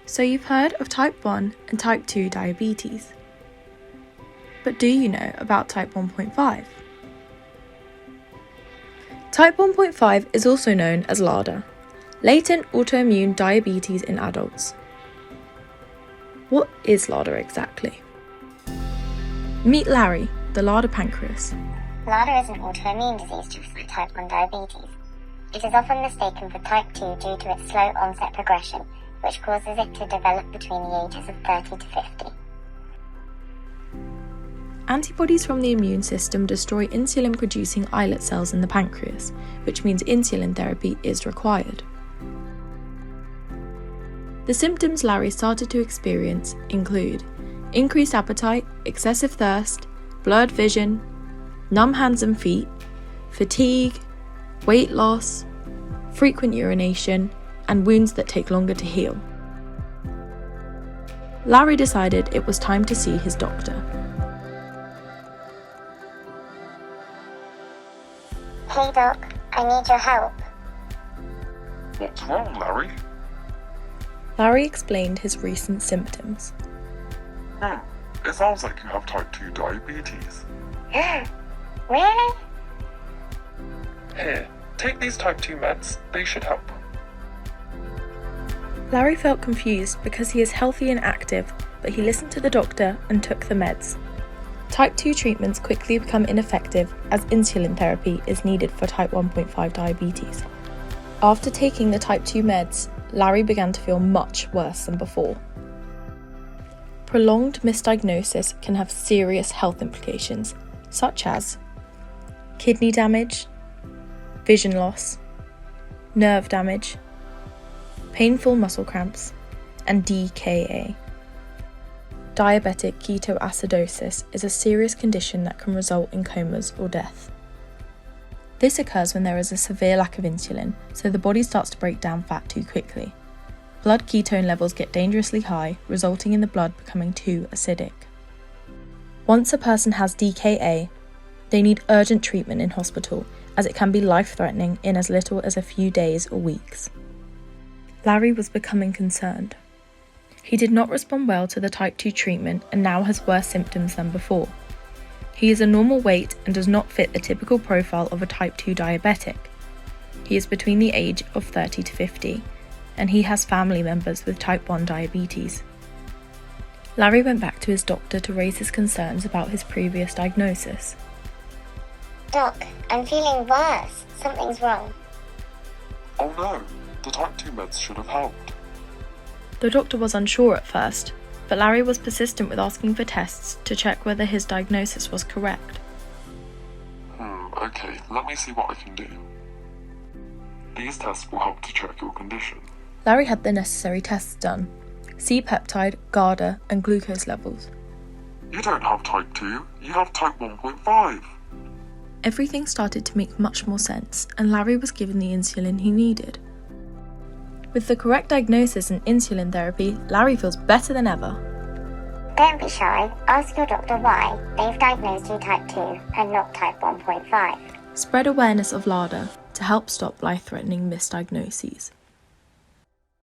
So you've heard of type 1 and type 2 diabetes. But do you know about type 1.5? Type 1.5 is also known as LADA, Latent Autoimmune Diabetes in adults. What is LADA exactly? Meet Larry, the LADA pancreas. LADA is an autoimmune disease just like type 1 diabetes. It is often mistaken for type 2 due to its slow onset progression, which causes it to develop between the ages of 30 to 50. Antibodies from the immune system destroy insulin-producing islet cells in the pancreas, which means insulin therapy is required. The symptoms Larry started to experience include increased appetite, excessive thirst, blurred vision, numb hands and feet, fatigue, weight loss, frequent urination, and wounds that take longer to heal. Larry decided it was time to see his doctor. Hey doc, I need your help. What's wrong, Larry? Larry explained his recent symptoms. It sounds like you have type 2 diabetes. Really? Here, take these type 2 meds, they should help. Larry felt confused because he is healthy and active, but he listened to the doctor and took the meds. Type 2 treatments quickly become ineffective as insulin therapy is needed for type 1.5 diabetes. After taking the type 2 meds, Larry began to feel much worse than before. Prolonged misdiagnosis can have serious health implications, such as kidney damage, vision loss, nerve damage, painful muscle cramps, and DKA. Diabetic ketoacidosis is a serious condition that can result in comas or death. This occurs when there is a severe lack of insulin, so the body starts to break down fat too quickly. Blood ketone levels get dangerously high, resulting in the blood becoming too acidic. Once a person has DKA, they need urgent treatment in hospital, as it can be life-threatening in as little as a few days or weeks. Larry was becoming concerned. He did not respond well to the type 2 treatment and now has worse symptoms than before. He is a normal weight and does not fit the typical profile of a type 2 diabetic. He is between the age of 30 to 50, and he has family members with type 1 diabetes. Larry went back to his doctor to raise his concerns about his previous diagnosis. Doc, I'm feeling worse. Something's wrong. Oh no, the type 2 meds should have helped. The doctor was unsure at first, but Larry was persistent with asking for tests to check whether his diagnosis was correct. Okay, let me see what I can do. These tests will help to check your condition. Larry had the necessary tests done: C-peptide, GADA, and glucose levels. You don't have type 2, you have type 1.5. Everything started to make much more sense, and Larry was given the insulin he needed. With the correct diagnosis and insulin therapy, Larry feels better than ever. Don't be shy. Ask your doctor why they've diagnosed you type 2 and not type 1.5. Spread awareness of LADA to help stop life-threatening misdiagnoses.